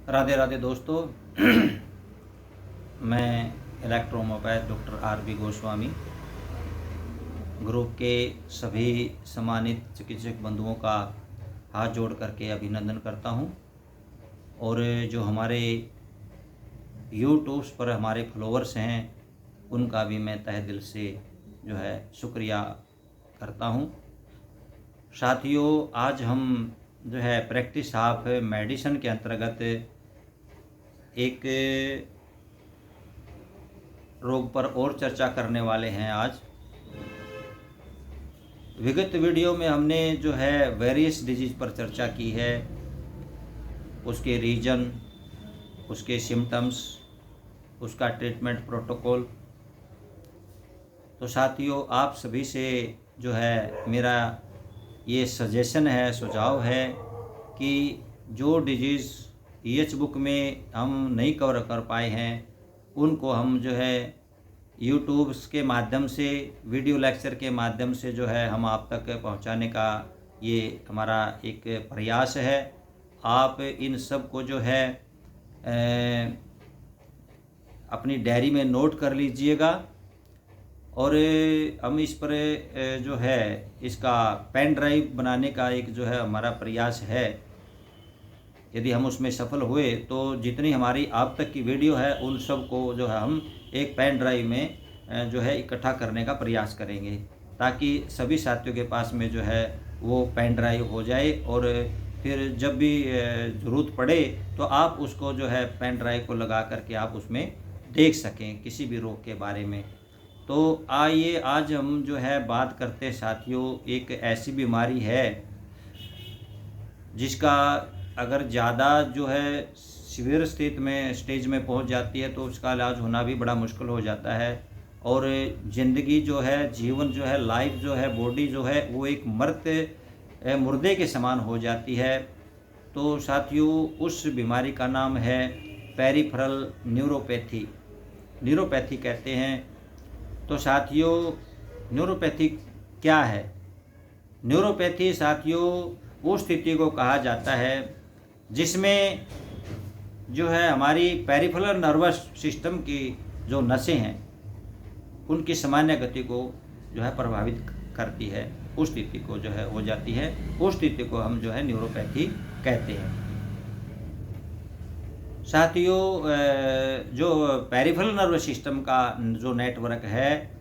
राधे राधे दोस्तों। मैं इलेक्ट्रोहोम्योपैथ doctor RB. Goswami group के सभी सम्मानित चिकित्सक बंधुओं का हाथ जोड़ करके अभिनंदन करता हूं और जो हमारे यूट्यूब्स पर हमारे फॉलोअर्स हैं उनका भी मैं तहे दिल से जो है शुक्रिया करता हूं। साथियों, आज हम जो है प्रैक्टिस ऑफ मेडिसिन के अंतर्गत एक रोग पर और चर्चा करने वाले हैं। आज विगत वीडियो में हमने जो है वेरियस डिजीज पर चर्चा की है, उसके रीजन, उसके सिम्टम्स, उसका ट्रीटमेंट प्रोटोकॉल। तो साथियों, आप सभी से जो है मेरा ये सजेशन है, सुझाव है कि जो डिजीज़ ईएच बुक में हम नहीं कवर कर पाए हैं उनको हम जो है यूट्यूब्स के माध्यम से, वीडियो लेक्चर के माध्यम से जो है हम आप तक पहुंचाने का ये हमारा एक प्रयास है। आप इन सब को जो है अपनी डायरी में नोट कर लीजिएगा और हम इस पर जो है इसका पेन ड्राइव बनाने का एक जो है हमारा प्रयास है। यदि हम उसमें सफल हुए तो जितनी हमारी आप तक की वीडियो है उन सब को जो है हम एक पेन ड्राइव में जो है इकट्ठा करने का प्रयास करेंगे, ताकि सभी साथियों के पास में जो है वो पेन ड्राइव हो जाए और फिर जब भी ज़रूरत पड़े तो आप उसको जो है पेन ड्राइव को लगा करके आप उसमें देख सकें किसी भी रोग के बारे में। तो आइए आज हम जो है बात करते साथियों, एक ऐसी बीमारी है जिसका अगर ज़्यादा जो है सीवियर स्टेज में पहुंच जाती है तो उसका इलाज होना भी बड़ा मुश्किल हो जाता है और ज़िंदगी जो है, जीवन जो है, लाइफ जो है, बॉडी जो है वो एक मुर्दे के समान हो जाती है। तो साथियों, उस बीमारी का नाम है पेरिफेरल न्यूरोपैथी। न्यूरोपैथी कहते हैं। तो साथियों, न्यूरोपैथी क्या है? न्यूरोपैथी साथियों वो स्थिति को कहा जाता है जिसमें जो है हमारी पेरिफेरल नर्वस सिस्टम की जो नसें हैं उनकी सामान्य गति को जो है प्रभावित करती है। उस स्थिति को जो है हो जाती है, उस स्थिति को हम जो है न्यूरोपैथी कहते हैं। साथियों, जो पेरिफेरल नर्वस सिस्टम का जो नेटवर्क है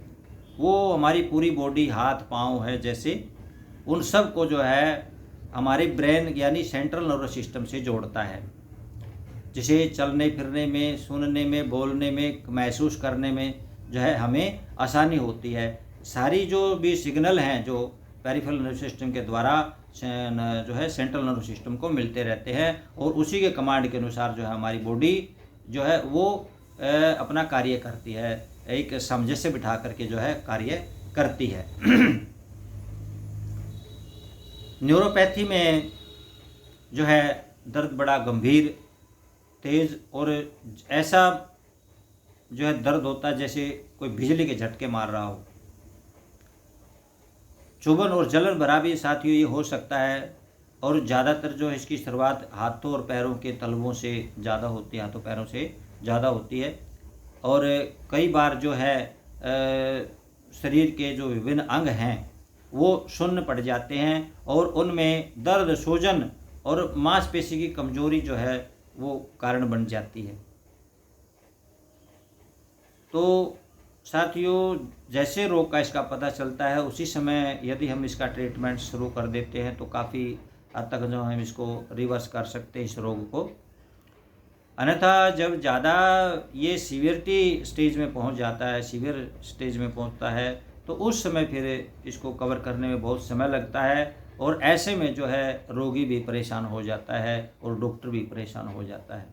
वो हमारी पूरी बॉडी, हाथ पाँव है जैसे, उन सब को जो है हमारे ब्रेन यानी सेंट्रल नर्वस सिस्टम से जोड़ता है, जिसे चलने फिरने में, सुनने में, बोलने में, महसूस करने में जो है हमें आसानी होती है। सारी जो भी सिग्नल हैं जो पेरिफेरल नर्वस सिस्टम के द्वारा जो है सेंट्रल नर्वस सिस्टम को मिलते रहते हैं और उसी के कमांड के अनुसार जो है हमारी बॉडी जो है वो अपना कार्य करती है, एक समझे से बिठा करके जो है कार्य करती है। न्यूरोपैथी में जो है दर्द बड़ा गंभीर, तेज़ और ऐसा जो है दर्द होता है जैसे कोई बिजली के झटके मार रहा हो। चुभन और जलन भरा भी साथियों ये हो सकता है और ज़्यादातर जो है इसकी शुरुआत हाथों और पैरों के तलवों से ज़्यादा होती है, हाथों पैरों से ज़्यादा होती है और कई बार जो है शरीर के जो विभिन्न अंग हैं वो शून्य पड़ जाते हैं और उनमें दर्द, सूजन और मांसपेशी की कमजोरी जो है वो कारण बन जाती है। तो साथियों, जैसे रोग का इसका पता चलता है उसी समय यदि हम इसका ट्रीटमेंट शुरू कर देते हैं तो काफ़ी हद तक जो हम इसको रिवर्स कर सकते हैं इस रोग को। अन्यथा जब ज़्यादा ये सीवियरिटी स्टेज में पहुंच जाता है, सीवियर स्टेज में पहुंचता है तो उस समय फिर इसको कवर करने में बहुत समय लगता है और ऐसे में जो है रोगी भी परेशान हो जाता है और डॉक्टर भी परेशान हो जाता है।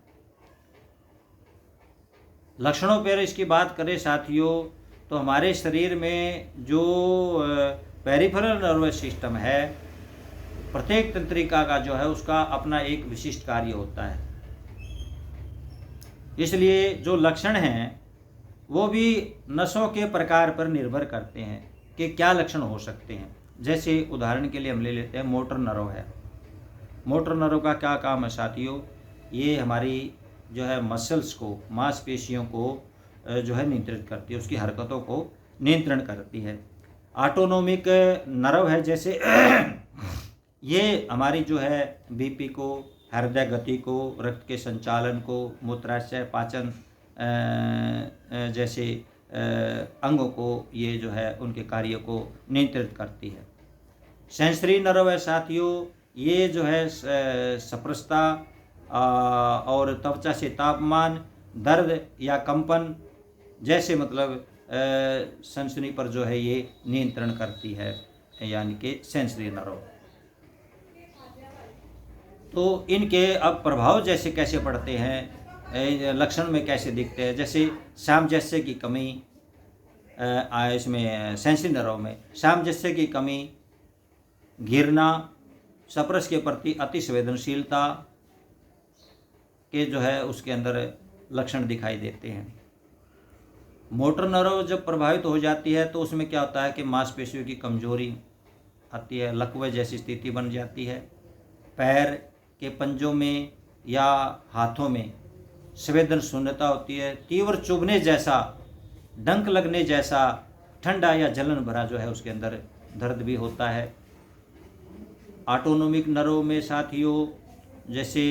लक्षणों पर इसकी बात करें साथियों तो हमारे शरीर में जो पेरिफेरल नर्वस सिस्टम है, प्रत्येक तंत्रिका का जो है उसका अपना एक विशिष्ट कार्य होता है। इसलिए जो लक्षण हैं वो भी नसों के प्रकार पर निर्भर करते हैं कि क्या लक्षण हो सकते हैं। जैसे उदाहरण के लिए हम ले लेते हैं मोटर नर्व है। मोटर नर्व का क्या काम है साथियों? ये हमारी जो है मसल्स को, मांसपेशियों को जो है नियंत्रित करती है, उसकी हरकतों को नियंत्रण करती है। ऑटोनोमिक नर्व है जैसे ये हमारी जो है बीपी को, हृदय गति को, रक्त के संचालन को, मूत्राशय, पाचन जैसे अंगों को ये जो है उनके कार्य को नियंत्रित करती है। सेंसरी नर्व है साथियों, ये जो है स्पर्शता और त्वचा से तापमान, दर्द या कंपन जैसे मतलब सनसनी पर जो है ये नियंत्रण करती है, यानी कि सेंसरी नर्व। तो इनके अब प्रभाव जैसे कैसे पड़ते हैं, लक्षण में कैसे दिखते हैं, जैसे सामंजस्य की कमी, इसमें सेंसरी नर्व में सामंजस्य की कमी, गिरना, स्पर्श के प्रति अति संवेदनशीलता के जो है उसके अंदर लक्षण दिखाई देते हैं। मोटर नर्व जब प्रभावित हो जाती है तो उसमें क्या होता है कि मांसपेशियों की कमजोरी आती है, लकवे जैसी स्थिति बन जाती है, पैर के पंजों में या हाथों में संवेदन शून्यता होती है, तीव्र चुभने जैसा, डंक लगने जैसा, ठंडा या जलन भरा जो है उसके अंदर दर्द भी होता है। ऑटोनोमिक नर्व में साथियों जैसे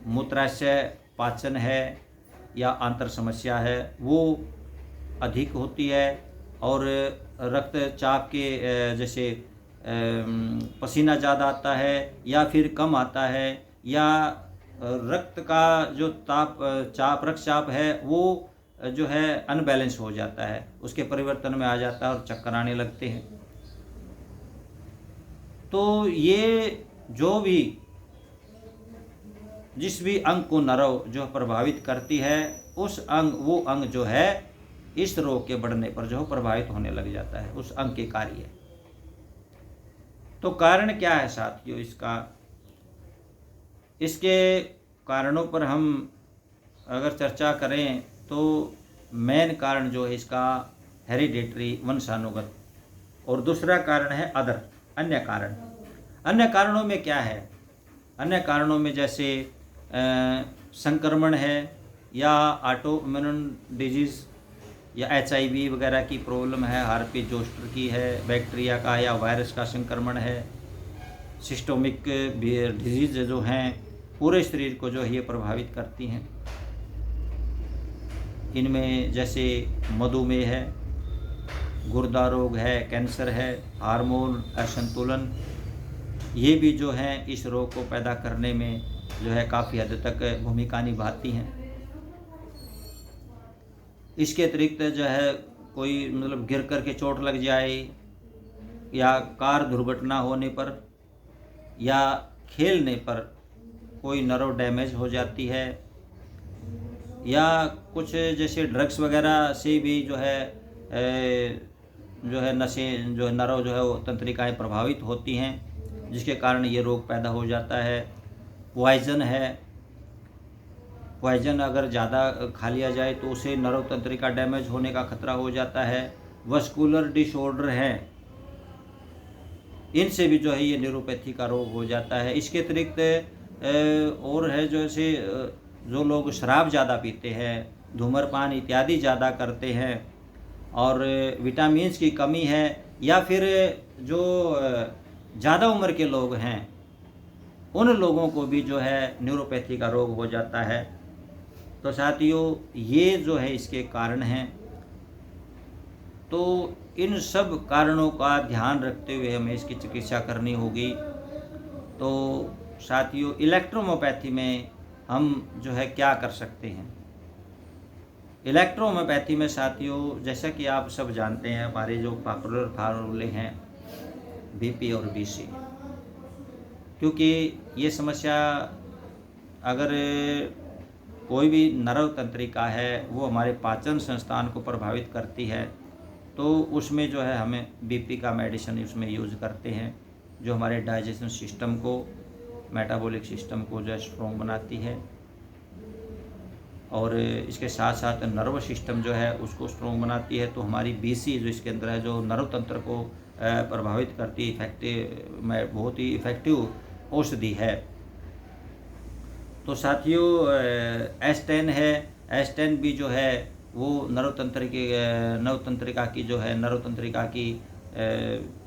मूत्राशय, पाचन है या आंतर समस्या है वो अधिक होती है, और रक्तचाप के जैसे पसीना ज़्यादा आता है या फिर कम आता है, या रक्त का जो रक्तचाप है वो जो है अनबैलेंस हो जाता है, उसके परिवर्तन में आ जाता है और चक्कर आने लगते हैं। तो ये जो भी जिस भी अंग को नर्व जो प्रभावित करती है वो अंग जो है इस रोग के बढ़ने पर जो प्रभावित होने लग जाता है, उस अंग के कार्य। तो कारण क्या है साथियों इसके कारणों पर हम अगर चर्चा करें तो मेन कारण जो है इसका हेरिडेटरी, वंशानुगत, और दूसरा कारण है अन्य कारण। अन्य कारणों में क्या है? अन्य कारणों में जैसे संक्रमण है या ऑटोइम्यून डिजीज़ या HIV वगैरह की प्रॉब्लम है, हार्पी जोस्टर की है, बैक्टीरिया का या वायरस का संक्रमण है, सिस्टोमिक डिजीज़ जो हैं पूरे शरीर को जो है ये प्रभावित करती हैं। इनमें जैसे मधुमेह है, गुर्दा रोग है, कैंसर है, हार्मोन असंतुलन, ये भी जो हैं इस रोग को पैदा करने में जो है काफ़ी हद तक भूमिका निभाती हैं। इसके अतिरिक्त जो है कोई मतलब गिर कर के चोट लग जाए या कार दुर्घटना होने पर या खेलने पर कोई नर्व डैमेज हो जाती है, या कुछ जैसे ड्रग्स वगैरह से भी जो है नशे जो नर्व जो है वो तंत्रिकाएं प्रभावित होती हैं, जिसके कारण ये रोग पैदा हो जाता है। पॉइजन है, पॉइजन अगर ज़्यादा खा लिया जाए तो उसे नर्व तंत्रिका डैमेज होने का खतरा हो जाता है। वस्कुलर डिसऑर्डर हैं, इनसे भी जो है ये न्यूरोपैथी का रोग हो जाता है। इसके अतिरिक्त और है जैसे जो लोग शराब ज़्यादा पीते हैं, धूम्रपान इत्यादि ज़्यादा करते हैं, और विटामिन्स की कमी है, या फिर जो ज़्यादा उम्र के लोग हैं उन लोगों को भी जो है न्यूरोपैथी का रोग हो जाता है। तो साथियों ये जो है इसके कारण हैं। तो इन सब कारणों का ध्यान रखते हुए हमें इसकी चिकित्सा करनी होगी। तो साथियों इलेक्ट्रोहोम्योपैथी में हम जो है क्या कर सकते हैं? इलेक्ट्रोहोम्योपैथी में साथियों जैसा कि आप सब जानते हैं, हमारे जो पॉपुलर फार्मूले हैं BP और BC, क्योंकि ये समस्या अगर कोई भी नर्व तंत्रिका है वो हमारे पाचन संस्थान को प्रभावित करती है, तो उसमें जो है हमें BP का मेडिसिन उसमें यूज़ करते हैं, जो हमारे डाइजेशन सिस्टम को, मेटाबॉलिक सिस्टम को जो है स्ट्रॉन्ग बनाती है, और इसके साथ साथ नर्व सिस्टम जो है उसको स्ट्रॉन्ग बनाती है। तो हमारी BC जो इसके अंदर है, जो नर्व तंत्र को प्रभावित करती बहुत ही इफ़ेक्टिव औषधि है। तो साथियों S10 है, S10 भी जो है वो नरतंत्रिका की जो है नरतंत्रिका की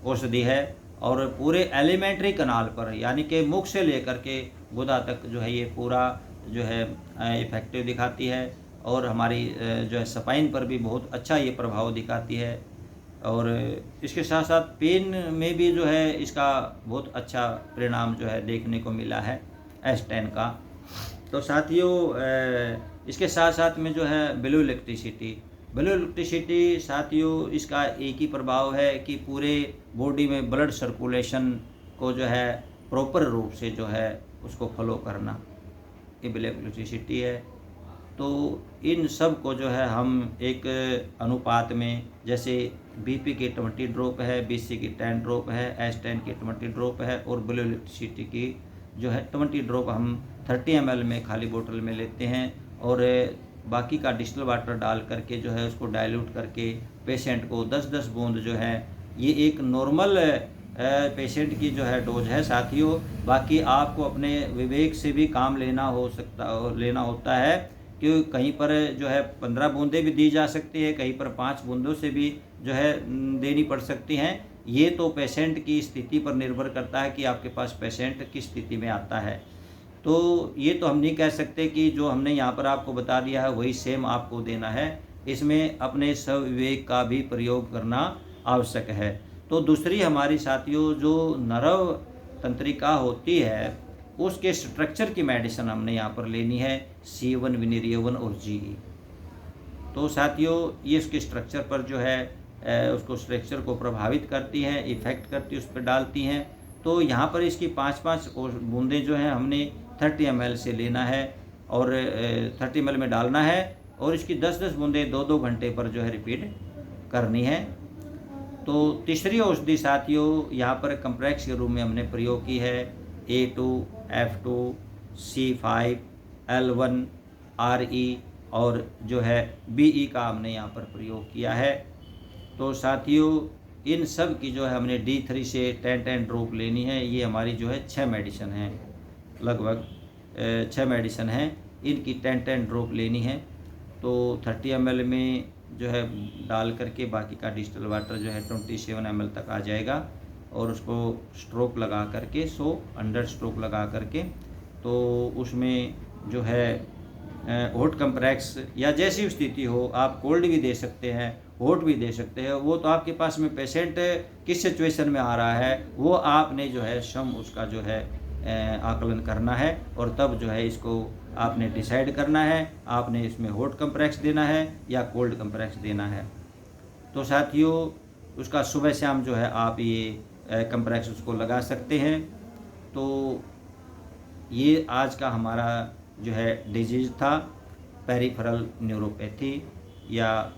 औषधि है और पूरे एलिमेंट्री कनाल पर यानी कि मुख से लेकर के गुदा तक जो है ये पूरा जो है इफ़ेक्टिव दिखाती है और हमारी जो है स्पाइन पर भी बहुत अच्छा ये प्रभाव दिखाती है। और इसके साथ साथ पेन में भी जो है इसका बहुत अच्छा परिणाम जो है देखने को मिला है S10 का। तो साथियों इसके साथ साथ में जो है ब्लू इलेक्ट्रिसिटी साथियों इसका एक ही प्रभाव है कि पूरे बॉडी में ब्लड सर्कुलेशन को जो है प्रॉपर रूप से जो है उसको फॉलो करना, ये ब्लू इलेक्ट्रिसिटी है। तो इन सब को जो है हम एक अनुपात में, जैसे BP की 20 ड्रॉप है, BC की 10 ड्रॉप है, S10 की 20 ड्रॉप है और ब्लू इलेक्ट्रिसिटी की जो है 20 ड्रॉप हम 30 ml में खाली बोतल में लेते हैं और बाकी का डिस्टिल वाटर डाल करके जो है उसको डाइल्यूट करके पेशेंट को 10-10 बूंद जो है, ये एक नॉर्मल पेशेंट की जो है डोज है साथियों। बाकी आपको अपने विवेक से भी काम लेना होता है कि कहीं पर जो है 15 बूंदें भी दी जा सकती है, कहीं पर 5 बूंदों से भी जो है देनी पड़ सकती हैं। ये तो पेशेंट की स्थिति पर निर्भर करता है कि आपके पास पेशेंट किस स्थिति में आता है। तो ये तो हम नहीं कह सकते कि जो हमने यहाँ पर आपको बता दिया है वही सेम आपको देना है, इसमें अपने स्वविवेक का भी प्रयोग करना आवश्यक है। तो दूसरी हमारी साथियों जो नर्व तंत्रिका होती है उसके स्ट्रक्चर की मेडिसिन हमने यहाँ पर लेनी है C1, विनेरियो 1 और GE। तो साथियों ये उसके स्ट्रक्चर पर जो है उसको स्ट्रक्चर को प्रभावित करती हैं, इफ़ेक्ट करती उस पर डालती हैं। तो यहाँ पर इसकी 5-5 बूंदें जो हैं हमने 30 ml से लेना है और 30 ml में डालना है और इसकी 10-10 बूंदें 2-2 घंटे पर जो है रिपीट करनी है। तो तीसरी औषधि साथियों यहाँ पर कंप्रेक्स के रूप में हमने प्रयोग की है A2, F2, C5, L1, RE और जो है BE का हमने यहाँ पर प्रयोग किया है। तो साथियों इन सब की जो है हमने D3 से 10-10 ड्रॉप लेनी है। ये हमारी जो है 6 मेडिसिन हैं, लगभग 6 मेडिसिन हैं, इनकी 10-10 ड्रॉप लेनी है। तो 30 ml में जो है डाल करके बाकी का डिस्टिल वाटर जो है 27 ml तक आ जाएगा और उसको स्ट्रोक लगा करके 100 स्ट्रोक लगा करके तो उसमें जो है हॉट कंप्रेक्स या जैसी स्थिति हो, आप कोल्ड भी दे सकते हैं, हॉट भी दे सकते हैं, वो तो आपके पास में पेशेंट किस सिचुएशन में आ रहा है वो आपने जो है उसका जो है आकलन करना है और तब जो है इसको आपने डिसाइड करना है, आपने इसमें हॉट कंप्रेक्स देना है या कोल्ड कंप्रेक्स देना है। तो साथियों उसका सुबह शाम जो है आप ये कंप्रेक्स उसको लगा सकते हैं। तो ये आज का हमारा जो है डिजीज़ था पेरिफेरल न्यूरोपैथी या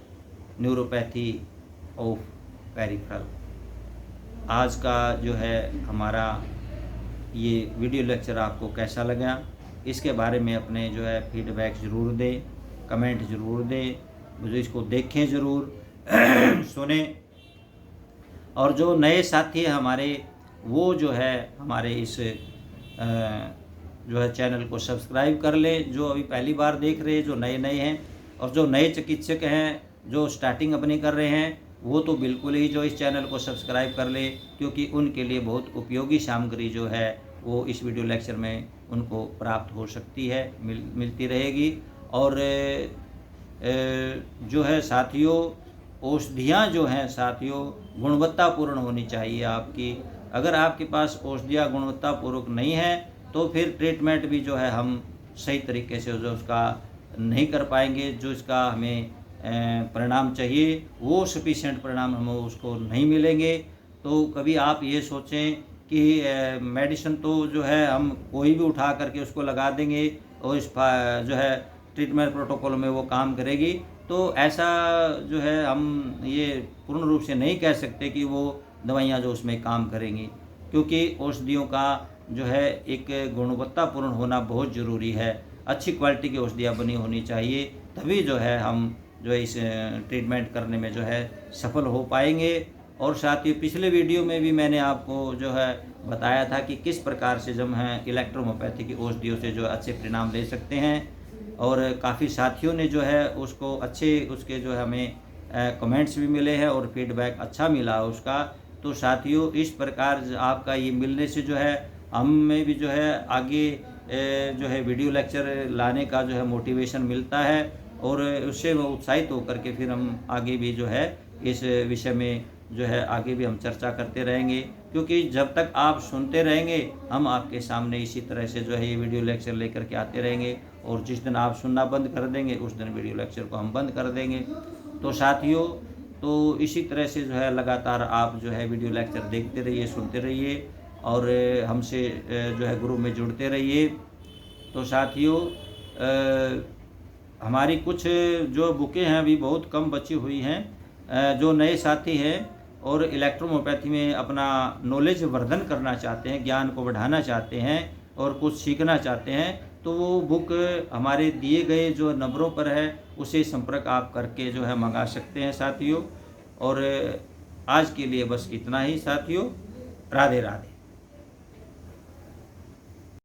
न्यूरोपैथी ऑफ पेरिफेरल। आज का जो है हमारा ये वीडियो लेक्चर आपको कैसा लगा, इसके बारे में अपने जो है फीडबैक ज़रूर दें, कमेंट ज़रूर दें, मुझे इसको देखें ज़रूर सुने। और जो नए साथी हैं हमारे वो जो है हमारे इस जो है चैनल को सब्सक्राइब कर लें, जो अभी पहली बार देख रहे हैं, जो नए हैं, और जो नए चिकित्सक हैं जो स्टार्टिंग अपनी कर रहे हैं वो तो बिल्कुल ही जो इस चैनल को सब्सक्राइब कर ले, क्योंकि उनके लिए बहुत उपयोगी सामग्री जो है वो इस वीडियो लेक्चर में उनको प्राप्त हो सकती है, मिलती रहेगी। और जो है साथियों औषधियाँ जो हैं साथियों गुणवत्तापूर्ण होनी चाहिए आपकी। अगर आपके पास औषधियाँ गुणवत्तापूर्वक नहीं है तो फिर ट्रीटमेंट भी जो है हम सही तरीके से जो उसका नहीं कर पाएंगे, जो इसका हमें परिणाम चाहिए वो सफिशिएंट परिणाम हमें उसको नहीं मिलेंगे। तो कभी आप ये सोचें कि मेडिसिन तो जो है हम कोई भी उठा करके उसको लगा देंगे और इस जो है ट्रीटमेंट प्रोटोकॉल में वो काम करेगी, तो ऐसा जो है हम ये पूर्ण रूप से नहीं कह सकते कि वो दवाइयाँ जो उसमें काम करेंगी, क्योंकि औषधियों का जो है एक गुणवत्तापूर्ण होना बहुत ज़रूरी है। अच्छी क्वालिटी की औषधियाँ बनी होनी चाहिए, तभी जो है हम जो है इस ट्रीटमेंट करने में जो है सफल हो पाएंगे। और साथ ही पिछले वीडियो में भी मैंने आपको जो है बताया था कि किस प्रकार से जब हम इलेक्ट्रोहोम्योपैथी की औषधियों से जो अच्छे परिणाम ले सकते हैं। और काफ़ी साथियों ने जो है उसको अच्छे उसके जो है हमें कमेंट्स भी मिले हैं और फीडबैक अच्छा मिला उसका। तो साथियों, इस प्रकार आपका ये मिलने से जो है हमें भी जो है आगे जो है वीडियो लेक्चर लाने का जो है मोटिवेशन मिलता है, और उससे वो उत्साहित होकर के फिर हम आगे भी जो है इस विषय में जो है आगे भी हम चर्चा करते रहेंगे। क्योंकि जब तक आप सुनते रहेंगे, हम आपके सामने इसी तरह से जो है ये वीडियो लेक्चर लेकर के आते रहेंगे, और जिस दिन आप सुनना बंद कर देंगे उस दिन वीडियो लेक्चर को हम बंद कर देंगे। तो साथियों, तो इसी तरह से जो है लगातार आप जो है वीडियो लेक्चर देखते रहिए, सुनते रहिए, और हमसे जो है ग्रुप में जुड़ते रहिए। तो साथियों, हमारी कुछ जो बुकें हैं अभी बहुत कम बची हुई हैं। जो नए साथी हैं और इलेक्ट्रोहोम्योपैथी में अपना नॉलेज वर्धन करना चाहते हैं, ज्ञान को बढ़ाना चाहते हैं और कुछ सीखना चाहते हैं, तो वो बुक हमारे दिए गए जो नंबरों पर है उसे संपर्क आप करके जो है मंगा सकते हैं साथियों। और आज के लिए बस इतना ही साथियों। राधे राधे।